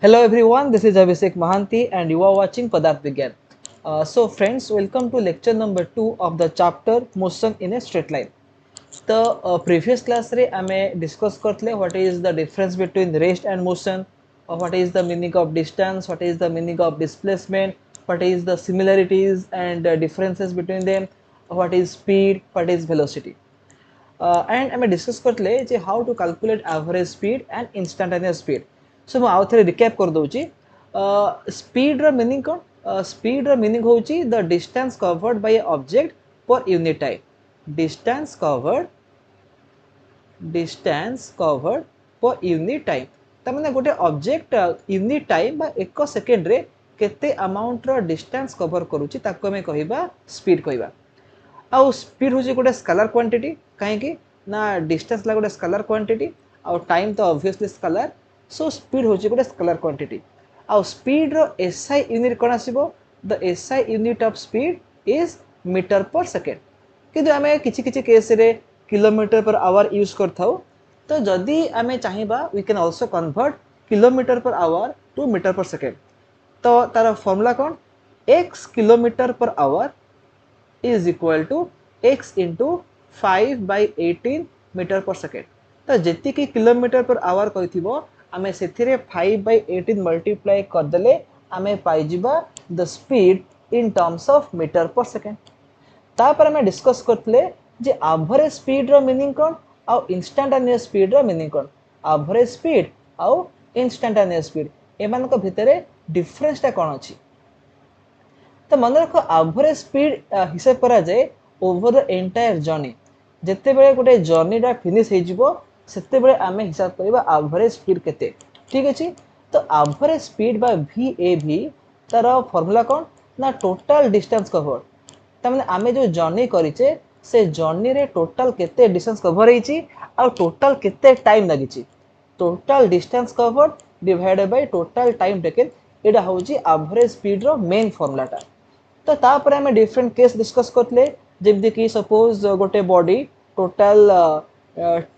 Hello everyone, this is Abhishek Mahanti and you are watching Padarth Vigyan. So friends, welcome to lecture number 2 of the chapter Motion in a Straight Line. The previous class रे आमे discuss करतले what is the difference between rest and motion, what is the meaning of distance, what is the meaning of displacement, what is the similarities and differences between them, what is speed, what is velocity. And आम discuss करते जे how to calculate average speed and instantaneous speed so मुझे आउ थे recap कर दूची speed रो meaning कौन स्पीड रो मीनिंग होची the distance covered by object per unit time distance covered per unit time तमाने गोटे ऑब्जेक्ट यूनिट टाइम बा एक सेकेंड रे केते अमाउंट रो डिस्टेंस कवर करूची ताको हमें कहिबा स्पीड कहिबा आउ स्पीड हूँ गोटे स्केलर क्वांटिटी कहीं ना डिस्टेंस ला गोटे स्केलर क्वांटिटी आउ टाइम तो ऑब्वियसली स्केलर सो स्पीड हूँ गोटे स्केलर क्वांटिटी आउ स्पीड रो एसआई यूनिट कौन आसीबो the SI unit of speed is meter per second किंतु आमे किछि किछि केस रे किलोमीटर पर आवर यूज करथाउ तो जदि आमे चाहिबा we can also convert kilometer per hour to meter per second तो तार फॉर्मूला कौन x kilometer per hour is equal to x into 5/18 meter per second तो जेति की किलोमीटर पर आवर कहिथिबो आमे सेथिरे 5/18 मल्टीप्लाई कर देले आमे पाई जिबा the speed in terms of metre per second तापर आमे डिस्कस करथले जे एवरेज स्पीड रो मीनिंग कोन आ इंस्टेंटेनियस स्पीड रो मीनिंग कोन एवरेज स्पीड आ इंस्टेंटेनियस स्पीड एमान को भितरे डिफरेंस ता कोन अछि तो मन रख एवरेज स्पीड हिसाब करा जाए ओवर द एंटायर जर्नी जिते बेले गोटे जर्नीटा फिनिश हो सेते बेले आमे हिसाब करबा एवरेज स्पीड केते ठीक अछि तो एवरेज स्पीड बा VAV तार फार्मूला कोन ना टोटल डिस्टेंस कवर तमने आमे जो जर्नी करिचे से जर्नी रे टोटल केते डिस्टेंस कवर हेची आ टोटल केते टाइम लागिची total distance covered divided by total time taken एटा होची एवरेज स्पीड रो मेन फार्मूलाटा तो तापर आमे डिफरेंट केस डिस्कस करतले जेमति कि सपोज गोटे बॉडी टोटल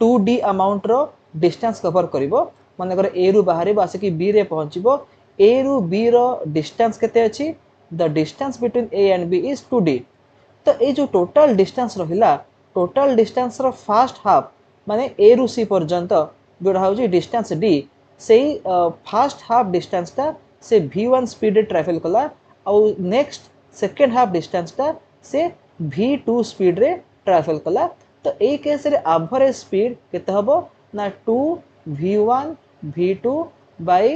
2D अमाउंट रो डिस्टेंस कवर करिवो माने कर ए रु बाहरिबो आसे कि बी रे पहुंचीबो ए रु बी रो डिस्टेंस केते अछि the distance between A and B is 2D तो ए जो टोटल डिस्टेंस रहिला टोटल डिस्टेंस रो फर्स्ट हाफ माने ए रु सी पर्यंत जोड़ा होची डिस्टेंस डी सेही फर्स्ट हाफ डिस्टेंस ता से v1 स्पीड रे ट्रैवल कला और नेक्स्ट सेकेंड हाफ डिस्टेंस ता से v2 स्पीड रे ट्रैवल कला तो ए केस रे एवरेज स्पीड केते हबो ना 2v1 v2 bye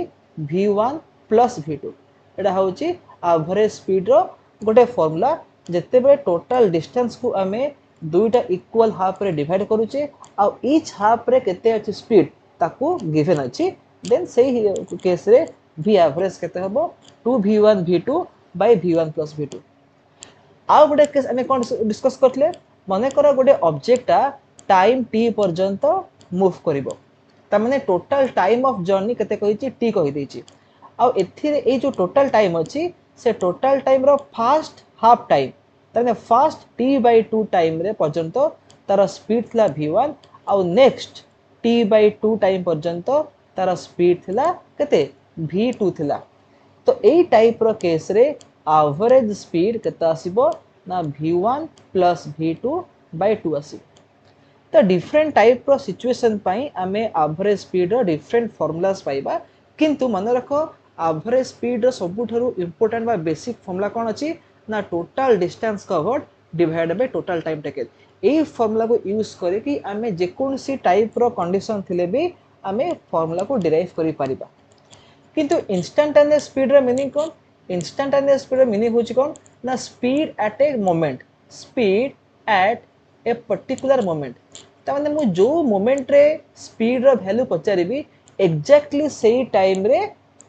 v1 plus v2 एटा होची एवरेज स्पीड रो गोटे फार्मूला जेते बे टोटल डिस्टेंस को आमे दुईटा इक्वल हाफ रे डिवाइड करूचे आ ईच हाफ रे केते अछि स्पीड ताकू गिवन अछि देन सेही केस रे v एवरेज केते हबो 2v1 v2 bye v1 plus v2 आ गोटे केस आमे कोन डिस्कस करथले माने कर गोटे ऑब्जेक्ट टाइम t पर्यंत मूव करिवो त माने टोटल टाइम ऑफ जर्नी केते कहिछि t कहि दैछि आ एथिरे ए जो टोटल टाइम अछि से टोटल टाइम रो फर्स्ट हाफ टाइम तने फर्स्ट t/2 टाइम रे पर्यंत तार स्पीड थला v1 आ नेक्स्ट t/2 टाइम पर्यंत तार स्पीड थला केते v2 थला तो ए टाइप रो केस रे एवरेज स्पीड केते आसीबो ना v1 प्लस v2 बाय 2 आसी तो डिफरेंट टाइप रो सिचुएशन पई आमे एवरेज स्पीड रो डिफरेंट फार्मूलास पाइबा किंतु मन रखो एवरेज स्पीड रो सबुठारु इंपोर्टेंट बा बेसिक फार्मूला कोन अछि ना total distance covered divided by total time taken a formula को यूज करे कि आमे जे कोनसी टाइप रो कंडीशन थिले भी आमे फार्मूला को डिराइव करि परिबा किंतु इंस्टेंटेनियस स्पीड रो मीनिंग कोन इंस्टेंटेनियस स्पीड रो मीनिंग होची कोन ना speed at a moment speed at a particular moment त माने मु जो मोमेंट रे स्पीड रो वैल्यू पचारिबी एग्जैक्टली सेही टाइम रे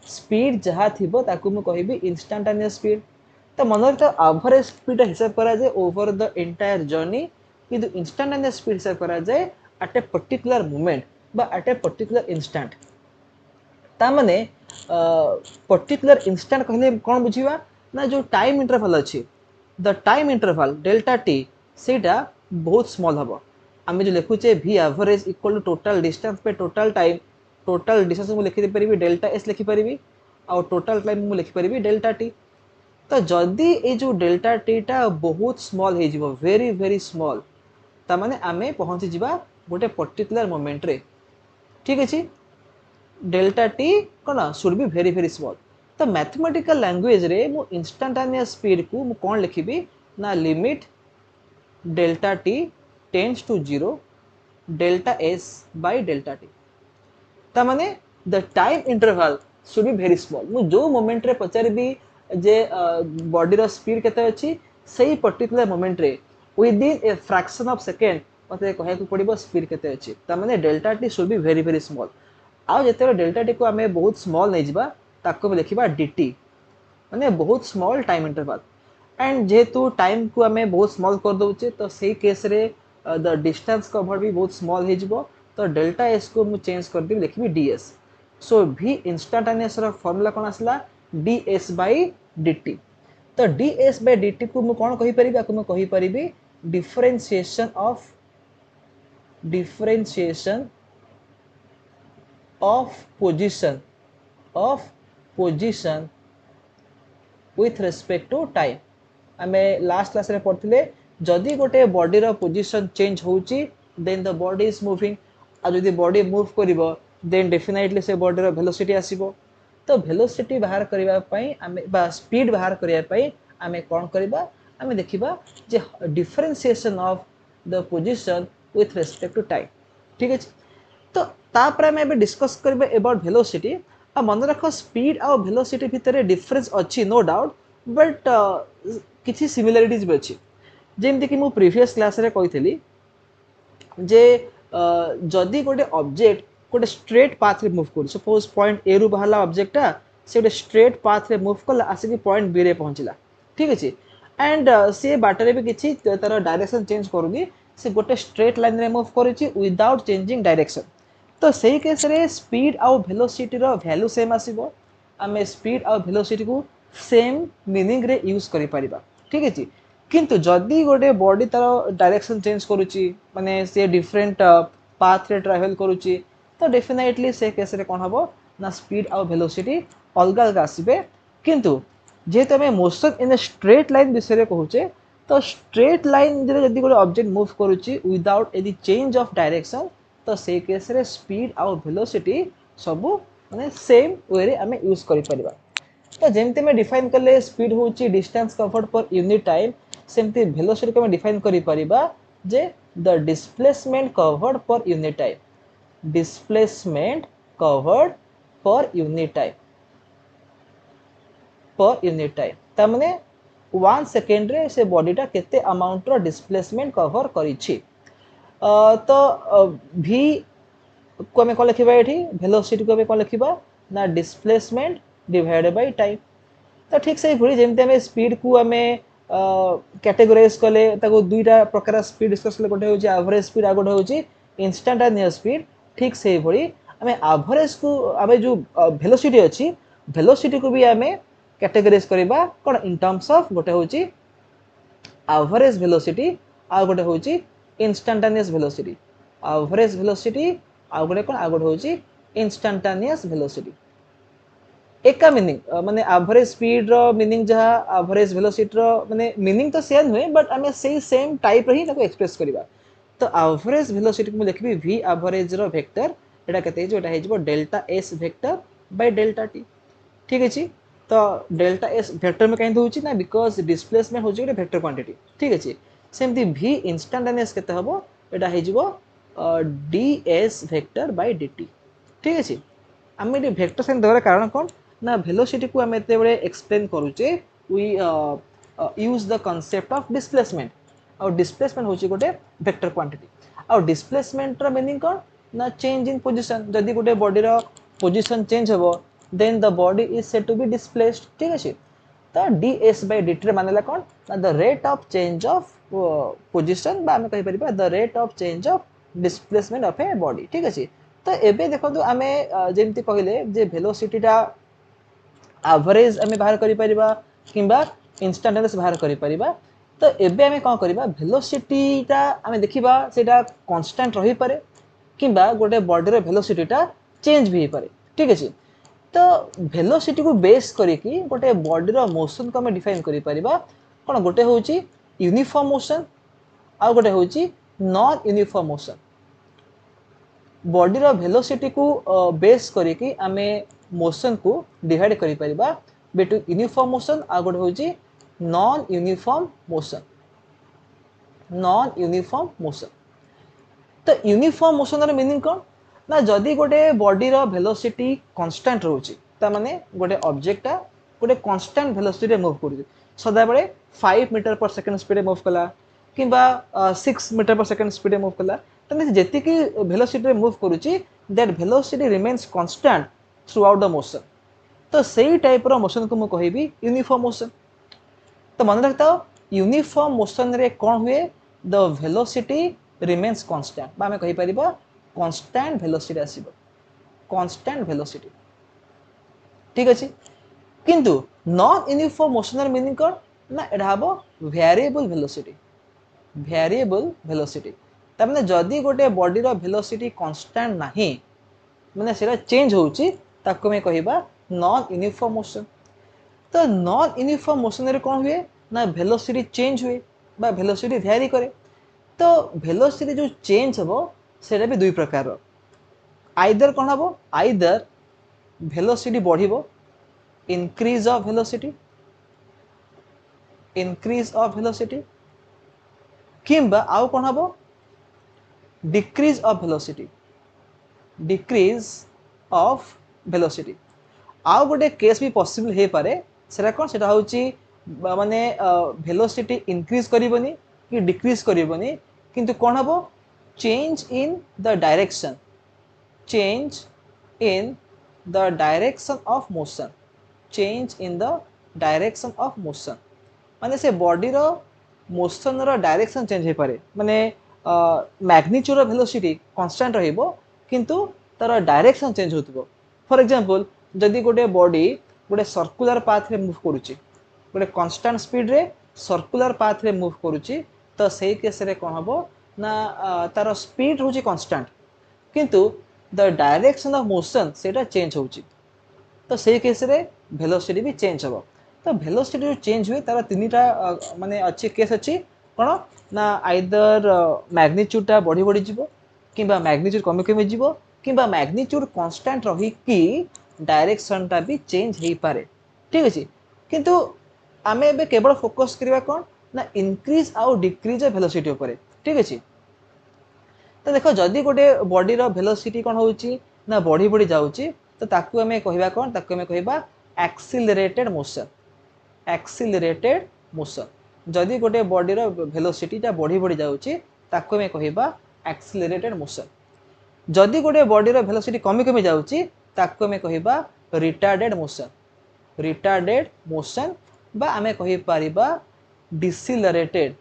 स्पीड जहा थिबो ताकू मु कहिबी इंस्टेंटेनियस स्पीड तो मन तो एवरेज स्पीड हिसाब करा जाए ओवर द एंटायर जर्नी किंतु इंस्टेंटेनियस स्पीड हिसाब करा जाए एट ए पर्टिकुलर मोमेंट बा एट ए पर्टिकुलर इंस्टेंट ता माने पर्टिकुलर इंस्टेंट कहले कोन बुझिबा ना जो टाइम इंटरवल अछि the time interval delta t सेटा बहुत स्मॉल हबो आमे जो लिखुचे v average equal to total distance per total time total distance मु लिखि दे परिबी डेल्टा s लिखि परिबी आउ टोटल टाइम मु लिखि परिबी डेल्टा टी। तो जदि ये जो डेल्टा टीटा बहुत स्मॉल हो वेरी वेरी स्मॉल तामाने आमे पहुँची जिबा गोटे पर्टिकुलर मोमेंट रे ठीक अछि डेल्टा टी कौन should be very very small. तो मैथमेटिकल लैंग्वेज रे मु इंस्टांटेनियस स्पीड को मु कौन लिखिबी ना limit delta T tends to 0 delta S by delta T तामाने the time interval should be very small. मु जो मोमेंट रे पचारिबी जे बॉडी रो स्पीड केते अछि सेही पर्टिकुलर मोमेंट रे within a fraction of second मते कहया को पड़िबो स्पीड केते अछि तामाने delta T should be very very small. आउ जेते डेल्टा टी को आमे बहुत स्मॉल नै जिबा ताको भी लिखिबा dt माने बहुत स्मॉल टाइम इंटरवल एंड जेहेतु टाइम को आमे बहुत स्मॉल कर दोचे तो सेही केस रे द डिस्टेंस कवर भी बहुत स्मॉल हे जिवो तो डेल्टा एस को मु चेंज कर देबी लिखिबी ds। सो v इंस्टांटेनियस रो फार्मूला कोन आसला ds बाय dt। तो ds बाय dt को मु कोन कहि परिबा को मु कहि परिबी differentiation of position with respect to time। आमे लास्ट क्लास रे पढ़थिले जदि गोटे बॉडी रो पोजीशन चेंज होउची then the body is moving आ जदि बॉडी मूव करिवो देन डेफिनेटली से बॉडी रो वेलोसिटी आसीबो। तो वेलोसिटी बाहर करिवा पई आमे बा स्पीड बाहर करिया पई आमे कोन करिबा आमे देखिबा जे differentiation of the position with respect to time ठीक अछि। तो तापर आमे एबे डिस्कस करबे अबाउट वेलोसिटी आ मन रख स्पीड आ वेलोसिटी भितर डिफरेंस अछि नो डाउट बट किछि सिमिलरिटीज भी अछि जेमति कि मु प्रीवियस क्लास रे कहितली जे जदि गोटे ऑब्जेक्ट गोटे स्ट्रेट पाथ रे मूव कर सपोज पॉइंट ए रु बाहला ऑब्जेक्टटा से गोटे स्ट्रेट पाथ रे मूव कला आसी पॉइंट बी रे पहुंचला ठीक अछि एंड से बाटरे भी किछि तार डायरेक्शन चेंज करूनी से गोटे स्ट्रेट लाइन रे मूव करिछि विदाउट चेंजिंग डायरेक्शन। तो सही केस रे स्पीड आउ वेलोसिटी रो वैल्यू सेम आसीबो आमे स्पीड आउ वेलोसिटी को सेम मीनिंग रे यूज करि परिबा ठीक अछि। किंतु जदि गोटे बॉडी तार डायरेक्शन चेंज करूची माने से डिफरेंट पाथ रे ट्रैवल करूची तो डेफिनेटली से केस रे कोन हबो ना स्पीड आउ वेलोसिटी अलग अलग आसीबे। किंतु जेते हमें motion in a straight line विषय रे कहूचे तो स्ट्रेट लाइन रे जदि गोटे ऑब्जेक्ट मूव करूची without any change of direction तो से केस रे स्पीड आउ वेलोसिटी सबु माने सेम वे रे हमें यूज करि परिबा। तो जेमते में डिफाइन करले स्पीड होची distance covered per unit time सेमती वेलोसिटी को में डिफाइन करि परिबा जे the displacement covered per unit time displacement covered per unit time ता माने 1 सेकंड रे से बॉडीटा केते अमाउंट रो डिस्प्लेसमेंट कवर करिछि। तो v को हमें कोन लिखिबा एठी वेलोसिटी को हमें कोन लिखिबा ना डिस्प्लेसमेंट डिवाइडेड बाय टाइम। तो ठीक से भूली जेमते हमें स्पीड को हमें कैटेगराइज कले ताको दुईटा प्रकार स्पीड डिस्कस कले गोटे होची एवरेज स्पीड आ गोटे होची इंस्टेंटेनियस स्पीड ठीक से भूली हमें एवरेज को हमें जो वेलोसिटी अछि वेलोसिटी को भी हमें कैटेगराइज करबा कोन इन टर्म्स ऑफ गोटे होची एवरेज वेलोसिटी आ गोटे होची इंस्टेंटेनियस वेलोसिटी एवरेज वेलोसिटी आ गोटे कोन आ गोटे होची इंस्टेंटेनियस वेलोसिटी एका मीनिंग माने एवरेज स्पीड रो मीनिंग जहा एवरेज वेलोसिटी रो माने मीनिंग तो सेम हुए बट हमें सेम टाइप रे ही ताको एक्सप्रेस करबा। तो एवरेज वेलोसिटी को लिखबी v एवरेज रो वेक्टर एटा केते जो एटा हे जबो delta s vector by delta t ठीक अछि। तो डेल्टा s वेक्टर में काहे होउची ना बिकॉज़ डिस्प्लेसमेंट होची एक वेक्टर क्वांटिटी ठीक अछि। सेमती v इंस्टेंटेनियस केते हबो एटा हे जबो ds वेक्टर बाय dt ठीक अछि। आमे ए वेक्टर साइन देबार कारण कोन ना वेलोसिटी को हम एते बळे एक्सप्लेन करूचे we use the concept of displacement और डिस्प्लेसमेंट होची गोटे वेक्टर क्वांटिटी और डिस्प्लेसमेंट रो मीनिंग कोन ना चेंज इन पोजीशन जदी गोटे बॉडी रो पोजीशन चेंज हबो then the body is said to be displaced ठीक अछि। तो ds बाय dt रे मानेला कोन ना the rate of change of position बा हम कहि परिबा the rate of change of displacement of a body ठीक अछि। तो एबे देखो आमे जेमति कहले जे वेलोसिटीटा एवरेज हमें बाहर करि परिबा किंबा इंस्टेंटेनियस बाहर करि परिबा। तो एबे हमें कोन करिबा वेलोसिटीटा हमें देखिबा सेटा कांस्टेंट रही पारे किंबा गोटे बॉडी रो वेलोसिटीटा चेंज भी पारे ठीक अछि। तो वेलोसिटी को बेस करके गोटे बॉडी रो मोशन को हम डिफाइन करि परिबा कोन गोटे होची यूनिफॉर्म मोशन आ गोटे होची नॉन यूनिफॉर्म मोशन बॉडी रो वेलोसिटी को बेस करके आमे मोशन को डिवाइड करि परिबा बिटवीन यूनिफॉर्म मोशन आ गोटे होची non uniform motion non uniform motion तो यूनिफॉर्म मोशन र मीनिंग कोन ना जदी गोटे बॉडी रो वेलोसिटी कांस्टेंट रहउची ता माने गोटे ऑब्जेक्ट गोटे कांस्टेंट वेलोसिटी रे मूव करूची सदा बेले 5 मीटर पर सेकंड स्पीड रे मूव कला किंबा 6 मीटर पर सेकंड स्पीड रे मूव कला तने जेति की वेलोसिटी रे मूव करूची that velocity remains constant through out the motion तो सेही टाइप रो मोशन को मु कहिबी यूनिफॉर्म मोशन तो मन रखता यूनिफॉर्म मोशन रे कोन हुए द वेलोसिटी रिमेन्स कांस्टेंट बा हमें कहि परिबा कांस्टेंट वेलोसिटी आसीबो कांस्टेंट वेलोसिटी ठीक अछि किंतु नॉन यूनिफॉर्म मोशन मीनिंग कोन ना एडा हबो वेरिएबल वेलोसिटी त माने जदी गोटे बॉडी रो वेलोसिटी कांस्टेंट नाही माने सेरा चेंज होउची ताको में कहिबा नॉन यूनिफॉर्म मोशन तो नॉन यूनिफॉर्म मोशन रे कोन हुए ना वेलोसिटी चेंज हुए बा वेलोसिटी वेरी करे तो वेलोसिटी जो चेंज हबो सेटा भी दुई प्रकार रो आइदर कोन हबो आइदर वेलोसिटी बढ़िबो increase of velocity किंबा आउ कोन हबो decrease of velocity आउ गोटे केस भी पॉसिबल हे पारे सेरा कोन सेटा होची माने वेलोसिटी इंक्रीज करिवनी कि डिक्रीज करिवनी किंतु कोन हबो change in the direction of motion change in the direction of motion माने से बॉडी रो मोशन रो डायरेक्शन चेंज हे पारे माने मैग्नीट्यूड ऑफ वेलोसिटी कांस्टेंट रहिबो किंतु तार डायरेक्शन चेंज होतबो फॉर एग्जांपल जदी गोटे बॉडी गोटे सर्कुलर पाथ रे मूव करूची गोटे कांस्टेंट स्पीड रे सर्कुलर पाथ रे मूव करूची तो सेही केस रे कोन हबो ना तार स्पीड होची कांस्टेंट किंतु द डायरेक्शन ऑफ मोशन सेटा चेंज होची तो सेही केस रे वेलोसिटी भी चेंज हबो तो वेलोसिटी जो चेंज हुए तार तीनटा माने अच्छे केस अछि कोन ना आइदर मैग्नीट्यूड ता बढ़ी बढ़ी जिवो किंबा मैग्नीट्यूड कमी कमी जिवो किंबा मैग्नीट्यूड कांस्टेंट रही कि डायरेक्शन ता भी चेंज हे पारे ठीक अछि किंतु आमे एबे केवल फोकस करबा कोन ना इंक्रीज आउ डिक्रीज वेलोसिटी ऊपर ठीक अछि तो देखो जदी गोटे बॉडी रो वेलोसिटी कोन होउची ना बढ़ी बढ़ी जाउची तो ताकू हमें कहबा कोन ताकू हमें कहबा एक्सीलरेटेड मोशन जदी गोटे बॉडी रो वेलोसिटी ता बढ़ी बढ़ी जाउची ताकू हमें कहबा एक्सीलरेटेड मोशन जदी गोटे बॉडी रो वेलोसिटी कमी कमी जाउची ताकू हमें कहबा रिटार्डेड मोशन बा हमें कहि परिबा डिसिलरेटेड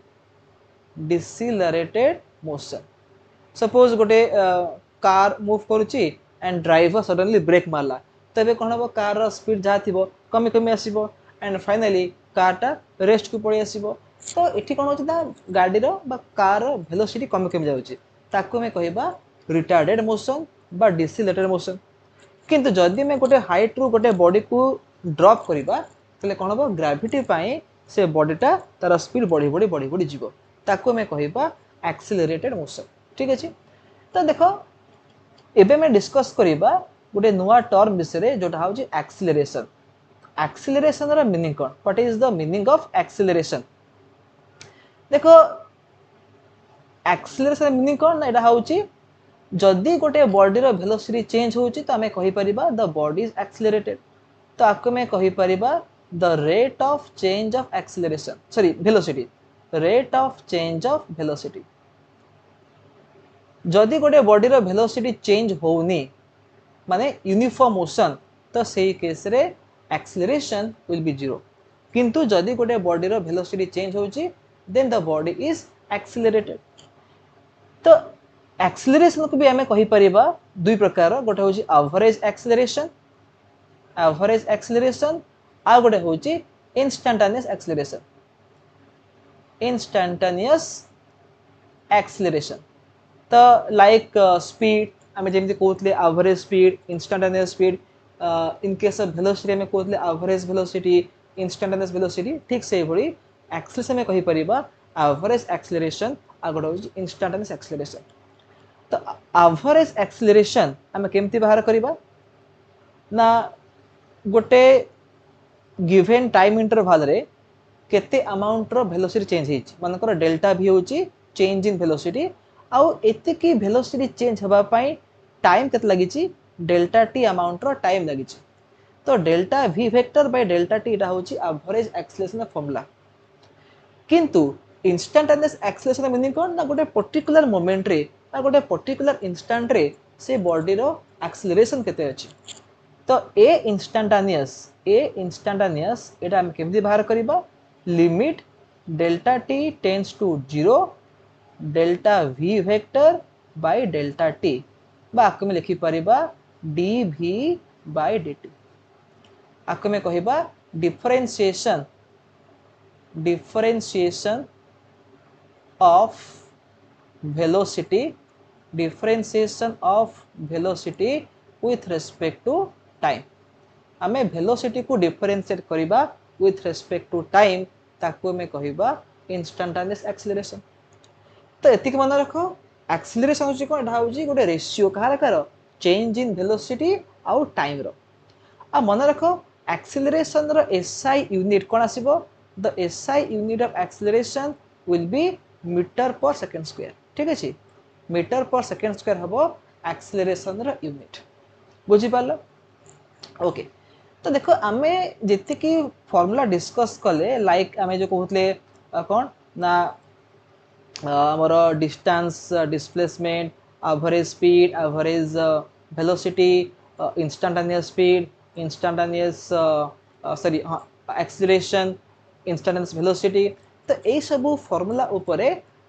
मोशन सपोज गोटे कार मूव करूची एंड ड्राइवर सडनली ब्रेक मारला तबे कोन हबो कार रो स्पीड जा थिबो कमी कमी आसीबो एंड फाइनली कार टा रेस्ट को पड़ी आसीबो तो एठी कोन होची ता गाडी रो बा कार रो वेलोसिटी कमी कमी जाउची ताको में कहबा रिटार्डेड मोशन बा डिसिलरेटेड मोशन किंतु जदी में गोटे हाइट रू गोटे बॉडी को ड्रॉप करिबा तले कोन हबो ग्रेविटी पाई से बॉडी टा तार स्पीड बढ़ी बढ़ी जिवो ताको में कहबा एक्सीलरेटेड मोशन ठीक अछि तो देखो एबे में डिस्कस करिबा गोटे नुवा टर्म विषय जोटा होची एक्सीलरेशन रा meaning cone what is the meaning of acceleration देखो एक्सीलरेशन मीनिंग कोन एटा होची जदी गोटे बॉडी रो वेलोसिटी चेंज होची तो हमें कहि परिबा द बॉडी इज एक्सीलरेटेड तो आको में कहि परिबा the rate of change of acceleration sorry velocity rate of change of velocity जदी गोटे बॉडी रो वेलोसिटी चेंज होउनी माने यूनिफॉर्म मोशन तो सेही केस रे एक्सीलरेशन विल बी 0 किंतु जदी गोटे बॉडी रो वेलोसिटी चेंज होउची then the body is accelerated तो एक्सीलरेशन को भी हमें कहि परिबा दुई प्रकार गोटे होची एवरेज एक्सीलरेशन आ गोटे होची इंस्टैंटेनियस एक्सीलरेशन तो लाइक स्पीड आमे जेमति कहउतले average speed instantaneous speed in case of velocity में कहते एवरेज वेलोसिटी इंस्टांटेनियस वेलोसिटी ठीक से भली एक्सेलरेशन में कहि परिबा एवरेज एक्सेलरेशन आ गोटे होची इंस्टांटेनियस एक्सेलरेशन। तो एवरेज एक्सेलरेशन आम केमती बाहर करबा ना गोटे गिवन टाइम इंटरवल रे केते अमाउंट रो वेलोसिटी चेंज हेछि मानकर डेल्टा भी होची चेंज इन वेलोसिटी आउ एते की वेलोसिटी चेंज हबा पई टाइम केते लागिछि डेल्टा टी अमाउंट रो टाइम लागिछि। तो delta v vector by delta T एटा होची एवरेज एक्सेलरेशन फॉर्मूला। किंतु इंस्टेंटेनियस एक्सेलरेशन मीनिंग कोन ना गोटे पर्टिकुलर मोमेंट रे ना गोटे पर्टिकुलर इंस्टेंट रे से बॉडी रो एक्सेलरेशन केते अछि। तो ए इंस्टेंटेनियस एटा हम केमती बाहर करबा limit delta T tends to 0 delta v vector by delta t बा आक में लिखि परिबा dv बाय dt। आक में कहिबा differentiation of velocity with respect to time. आमे वेलोसिटी को डिफरेंशिएट करिबा विथ रेस्पेक्ट टू टाइम ताको में कहिबा इंस्टेंटेनियस एक्सेलरेशन। तो एतिक मन रखो एक्सेलरेशन होची कोन एटा होची गोटे रेशियो कहार चेंज इन वेलोसिटी आउ टाइम रो। आ मन रखो एक्सेलरेशन रो एसआई यूनिट कोन आसीबो the SI unit of acceleration will be meter per second square. ठीक अछि मीटर पर सेकंड स्क्वायर हबो एक्सेलरेशन रो यूनिट बुझी पालो। ओके तो देखो आमे जति की फार्मूला डिस्कस कले लाइक आमे जो कहतले कोन ना हमर distance displacement average speed average velocity instantaneous speed instantaneous sorry acceleration instantaneous velocity. तो ए सब फार्मूला ऊपर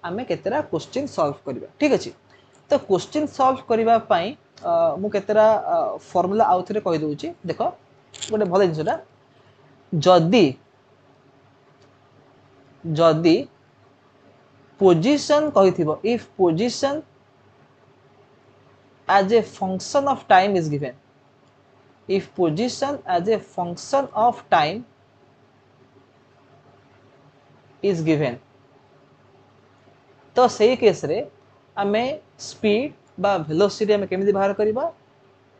आमे केतेरा क्वेश्चन सॉल्व करबा। ठीक अछि तो क्वेश्चन सॉल्व करबा पई मु केतेरा फार्मूला आउ थरे कहि दउची देखो गोटे भल जिनसटा जदी जदी position कहिथिबो if position as a function of time is given if position as a function of time is given तो सही केस रे आमे स्पीड बा वेलोसिटी आमे केमिति बाहर करबा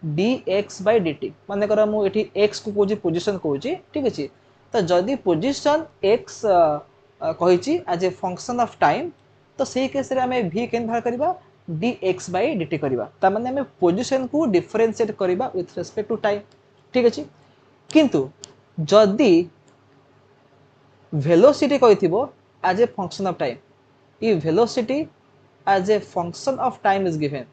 dx by dt माने कर मु एठी x को कोजी पोजीशन कोजी। ठीक अछि तो जदी पोजीशन x कहिछि as a function of time तो सही केस रे आमे v केन बाहर करबा dx by dt करबा ता माने आमे पोजीशन को डिफरेंशिएट करबा विथ रिस्पेक्ट टू टाइम। ठीक अछि किंतु जदी वेलोसिटी कहिथिबो as a function of time if velocity as a function of time is given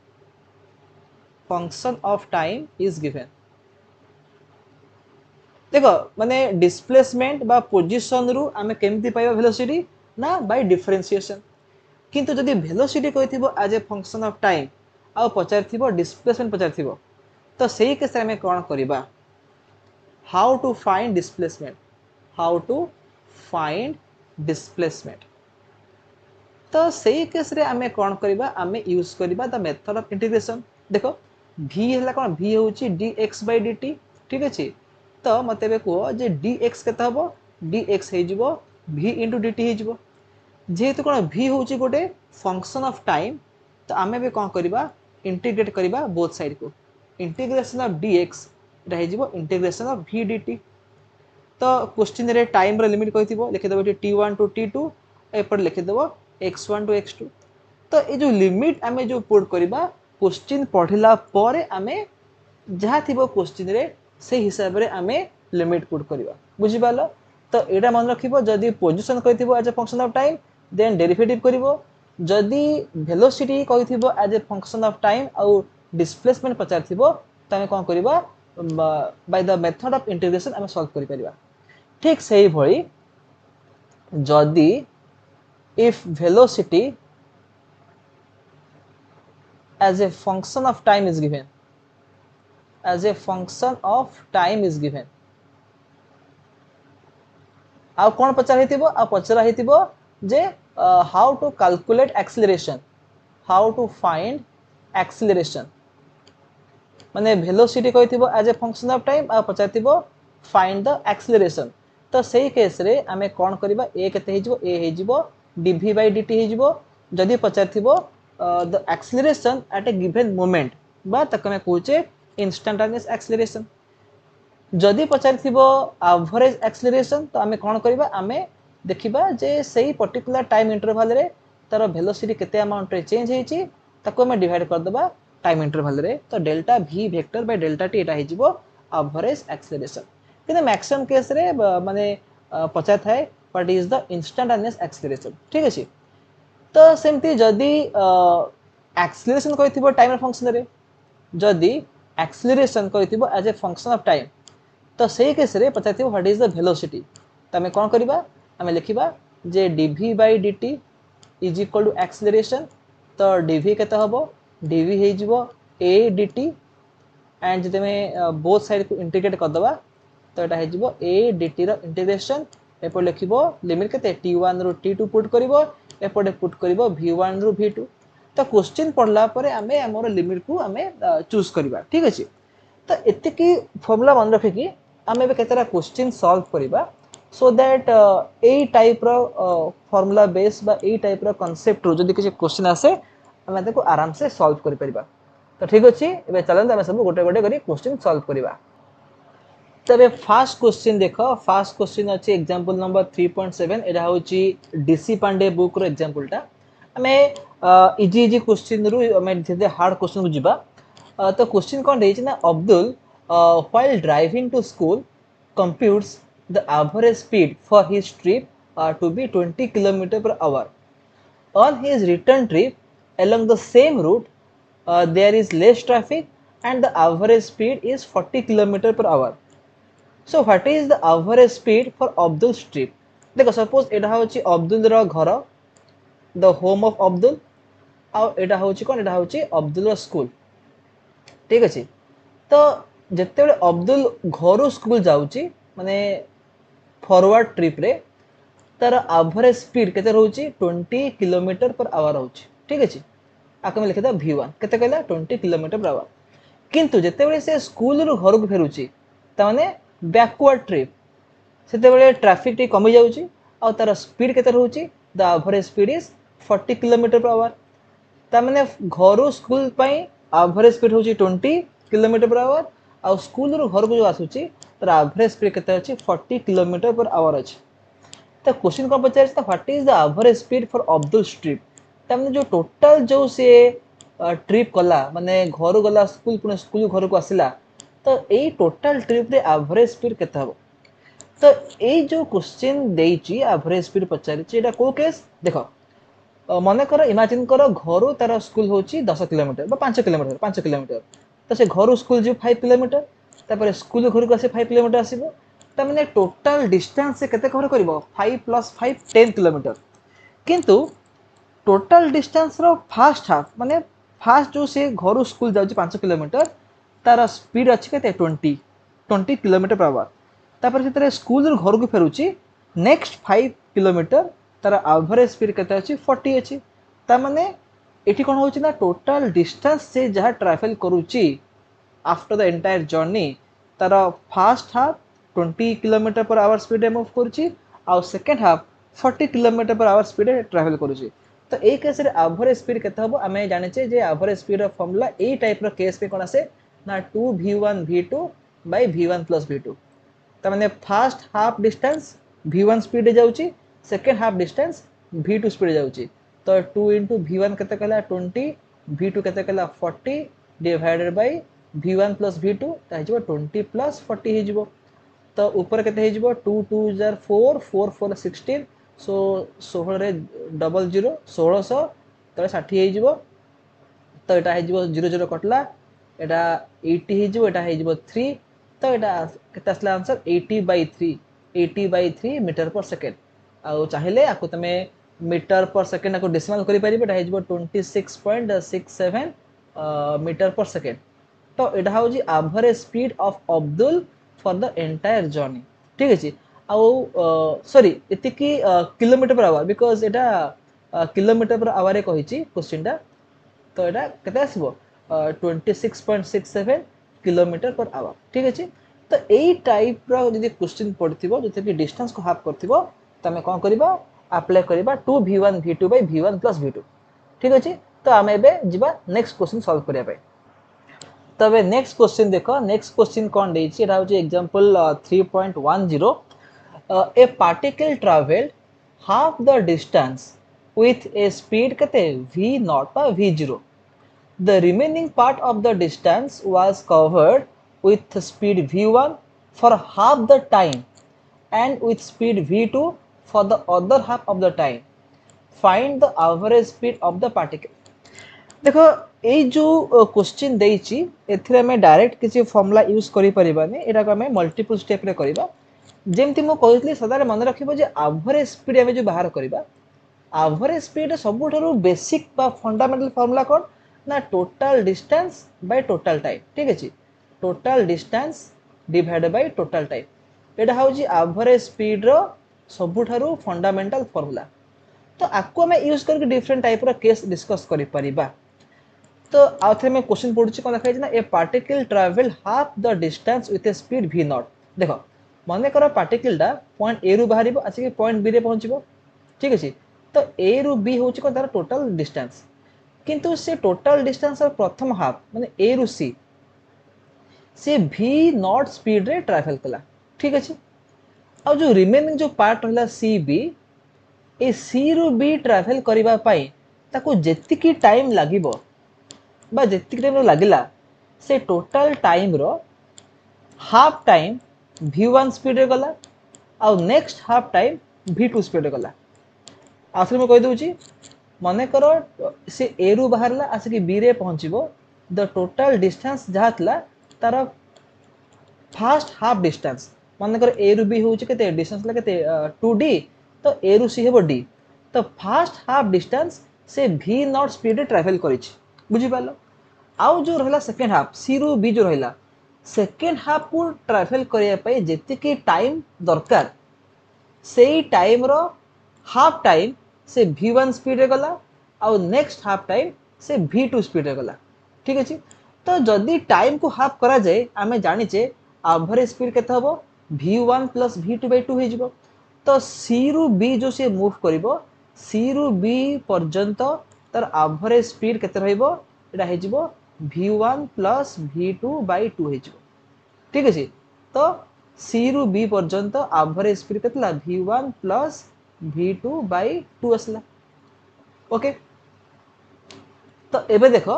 देखो माने डिस्प्लेसमेंट बा पोजीशन रु आमे केमती पाइबा वेलोसिटी ना बाय डिफरेंशिएशन। किंतु जदी वेलोसिटी कहिथिबो as a function of time आ पचारथिबो डिस्प्लेसमेंट पचारथिबो तो सही केस रे आमे कोन करबा हाउ टू फाइंड डिस्प्लेसमेंट। तो सही केस रे आमे कोन करबा आमे यूज करबा द मेथड ऑफ इंटीग्रेशन। देखो v हला कोन v होची dx by dt। ठीक अछि तो मते बे को जे dx केता हबो dx हे जिवो v * dt हे जिवो जेहेतु कोन v होची गोटे फंक्शन ऑफ टाइम तो आमे बे कोन करबा इंटीग्रेट करबा बोथ साइड को इंटीग्रेशन ऑफ dx रहे जिवो इंटीग्रेशन ऑफ v dt। तो क्वेश्चन रे टाइम रे लिमिट कहिथिबो लिखि देबो t1 टू t2 ए पर लिखि देबो x1 टू x2। तो ये जो लिमिट आमे जो पुट करबा क्वेश्चन पढ़िला परे आमे जहा थिबो क्वेश्चन रे से हिसाब रे आमे लिमिट पुट करबा बुझि पालो। तो एटा मन रखिबो जदी पोजीशन कहिथिबो as a function of time then derivative करिवो जदी वेलोसिटी कहिथिबो as a function of time आउ डिस्प्लेसमेंट पचारथिबो त आमे कोन करबा by the method of integration आमे सॉल्व करि परिबा। ठीक सही भली जदी if velocity as a function of time is given आउ कोन पचार हेतिबो आ पचरा हेतिबो जे how to calculate acceleration how to find acceleration. माने वेलोसिटी कहिथिबो as a function of time आ पचारथिबो फाइंड द एक्सेलरेशन। तो सही केस रे आमे कोन करबा ए केते हेजिबो ए हेजिबो dv by dt हेजिबो जदि पचारथिबो the acceleration at a given moment बा तक में कहूचे इंस्टेंटेनियस एक्सेलरेशन। जदि पचारथिबो एवरेज एक्सेलरेशन तो आमे कोन करबा आमे देखिबा जे सही पर्टिकुलर टाइम इंटरवल रे तार वेलोसिटी केते अमाउंट रे चेंज हेची ताको आमे डिवाइड कर देबा टाइम इंटरवल रे। तो delta v vector by delta t Etah हेजिबो average acceleration. किने मैक्सिमम केस रे माने पचार थाए what is the instantaneous acceleration. ठीक अछि। तो सेमती जदि एक्सेलरेशन कहिथिबो टाइम फंक्शन रे जदि एक्सेलरेशन कहिथिबो as a function of time तो सही केस रे पचारथिबो व्हाट इज द वेलोसिटी। तो आमे कोन करबा आमे लिखिबा जे dv by dt is equal to acceleration. तो dv केते हबो dv हे जिवो a dt एंड जदि में बोथ साइड को इंटीग्रेट कर दबा तो एटा हे जिवो a dt रो इंटीग्रेशन एपर लिखिबो लिमिट केते t1 रो t2 पुट करिवो एपटे पुट करिवो v1 रो v2। तो क्वेश्चन पढ़ला परे आमे हमर लिमिट को आमे चूज करिवा। ठीक अछि। तो एते की फार्मूला मन रखे कि आमे बे केतेरा क्वेश्चन सॉल्व करिवा सो दैट ए टाइप रो फार्मूला बेस बा ए टाइप रो कांसेप्ट रो जदि किछ क्वेश्चन आसे आमे ताको आराम से सॉल्व करि परिबा। तो ठीक अछि एबे चलन आमे सब गोटे गोटे करी क्वेश्चन सॉल्व करिबा। तबे फर्स्ट क्वेश्चन देखो फर्स्ट क्वेश्चन अछि एग्जांपल नंबर 3.7 एटा होची डीसी पांडे बुक रो एग्जांपल टा आमे इजी इजी क्वेश्चन रो आमे धीरे हार्ड क्वेश्चन को जिबा। तो क्वेश्चन कोन देछि ना Abdul while driving to school computes the average speed for his trip to be 20 km per hour. On his return trip along the same route there is less traffic and the average speed is 40 km per hour. So what is the average speed for Abdul's trip? देखो suppose एटा होची अब्दुल रो घर the home of Abdul आ एटा होची कोन एटा होची अब्दुल रो school. ठीक अछि। तो जते बेले अब्दुल घर स्कूल जाउची माने फॉरवर्ड ट्रिप रे तार एवरेज स्पीड केते रहउची 20 किलोमीटर पर आवर रहउची। ठीक अछि। आके में लिखिदा v1 केते कहला 20 किलोमीटर पर आवर। किंतु जते बेले से स्कूल रो घर को फेरुची त माने बैकवर्ड ट्रिप सेते बेले ट्रैफिक टी कमी जाउची आ तार स्पीड केते रहउची the average speed is 40 kilometre per hour. त माने घर स्कूल पई एवरेज स्पीड होची 20 kilometre per our uh school रो घर को जो आसुची तार एवरेज स्पीड केते अछि 40 किलोमीटर पर आवर अछि। तो क्वेश्चन को पचार था what is the average speed for Abdul trip. तमने जो टोटल जो से ट्रिप कला माने घर गला स्कूल पुणे स्कूल घर को आसिला तो एई टोटल ट्रिप रे एवरेज स्पीड केते हबो। तो एई जो क्वेश्चन देइची एवरेज स्पीड पचारिची एटा को केस देखो मने करो इमेजिन करो घर तार स्कूल होची 10 किलोमीटर बा 5 किलोमीटर तो से घर स्कूल जो 5 किलोमीटर तापर स्कूल घर को आसे 5 किलोमीटर आसीबो त माने टोटल डिस्टेंस से केते कवर करिवो 5 + 5 10 किलोमीटर। किंतु टोटल डिस्टेंस रो फर्स्ट हाफ माने फर्स्ट जो से घर स्कूल जाउची 5 किलोमीटर तार स्पीड अछि केते 20 किलोमीटर पर आवर। तापर जेतरे स्कूल रो घर को फेरुची नेक्स्ट 5 किलोमीटर तार एवरेज स्पीड केते अछि 40 अछि। त माने एठी कोन होची ना टोटल डिस्टेंस से जहा ट्रैवल करूची आफ्टर द एंटायर जर्नी तार first half 20 kilometre per hour speed रे मूव करूची आ second half 40 kilometre per hour speed रे ट्रैवल करूची। तो ए केस रे एवरेज स्पीड केते हबो आमे जानि छे जे एवरेज स्पीड रो फार्मूला ए टाइप रो केस पे कोन आसे ना 2v1 v2 by v1 plus v2। त माने first half distance v1 speed रे जाउची second half distance v2 speed जाउची। तो 2 * v1 केते कहला 20 v2 केते कहला 40 divided by v1 plus v2 त हिजबो 20 plus 40 हिजबो। तो ऊपर केते हिजबो 2 2 जार 4 4 4 16 सो 16 रे डबल 0 1600 तो 60 हिजबो। तो एटा हिजबो 0 0 कटला एटा 80 हिजबो एटा हिजबो 3 तो एटा केते आसला आंसर 80/3 मीटर पर सेकंड। आ चाहिले आको तमे मीटर पर सेकंड आको डेसिमल करि परिबे एटा हिजबो 26.67 मीटर पर सेकंड। तो एटा होजी average speed of Abdul for the entire journey. ठीक अछि। आ सॉरी एति की किलोमीटर पर आवर बिकॉज़ एटा किलोमीटर पर आवर रे कहिची क्वेश्चन टा। तो एटा केते आसीबो 26.67 किलोमीटर पर आवर ठीक अच्छे। तो यही टाइप रो क्वेश्चन पड़ो जो कि डिस्टेंस को हाफ कर तो आम कौन करवा अप्लाई करवा 2v1v2/v1+v2 ठीक अच्छे। तो आम एबे जीवा नेक्स्ट क्वेश्चन सॉल्व करने। तो अब नेक्स्ट क्वेश्चन देख नेक्स्ट क्वेश्चन कौन देछि एटा होछि example 3.10 a particle travelled half the distance with a speed कते v0 बा v0 the remaining part of the distance was covered with speed v1 for half the time and with speed v2 for the other half of the time find the average speed of the particle। देखो ये जो question देइछि एथिरे में direct किसी formula use करि परिबानी एटा को हमें multiple step रे करबा। जेमति मो कहतली सदारे मन रखिबो जे एवरेज स्पीड हमें जो बाहर करबा एवरेज स्पीड सबुठारु बेसिक बा फंडामेंटल फॉर्मूला कोन ना total distance by total time ठीक अछि। Total distance divide by total time एटा होछि एवरेज स्पीड रो सबुठारु फंडामेंटल फॉर्मूला। तो आको हमें यूज करके डिफरेंट टाइप रो केस डिस्कस करि परिबा। तो आउ थे मैं क्वेश्चन पढ़ुछि कोन देखा ए particle travel half the distance with A speed v not. देखो मन कर पार्टिकल दा पॉइंट ए रु बाहर आसिक पॉइंट बी रे पहुंचबो ठीक अछि। तो ए रु बी होछि कोन तार टोटल डिस्टेंस किंतु से टोटल डिस्टेंस प्रथम हाफ माने ए रु सी से v नॉट स्पीड रे ट्रैवल कला ठीक अछि। आ जो रिमेनिंग जो पार्ट रहला सी बी ए सी रु बी ट्रैवल करिबा पई ताको जेतिकी टाइम लागिबो बा जेतिक टाइम लगिला से टोटल टाइम रो हाफ टाइम v1 स्पीड रे गला आ next half time v2 speed रे गला। आखिर में कह दूची मन कर से ए रु बाहरला आसिक बी रे पहुंचबो द टोटल डिस्टेंस जहा थला तार फास्ट हाफ डिस्टेंस मन कर ए रु बी होची केते डिस्टेंस ला केते 2d तो ए रु सी हेबो d तो फास्ट हाफ डिस्टेंस से v नॉट स्पीड रे ट्रैवल करिछि बुझी पालो। आउ जो रहला सेकेंड हाफ सी रु बी जो रहला सेकेंड हाफ को ट्रैवल करिया पई जेतिकी टाइम दरकार सेही टाइम रो हाफ टाइम से v1 स्पीड रे गला आउ नेक्स्ट हाफ टाइम से v2 स्पीड रे गला ठीक अछि। तो जदी टाइम को हाफ करा जाए आमे जानि जे एवरेज स्पीड केते हबो v1 + v2/2 हे जिवो। तो सी रु बी जो से मूव करिवो सी रु बी पर्यंत तार एवरेज स्पीड केते रहइबो एटा हे जिवो v1 + v2/2 हे जिवो ठीक अछि। तो सी रु बी पर्यंत एवरेज स्पीड केतला v1 + v2/2 असला ओके। तो एबे देखो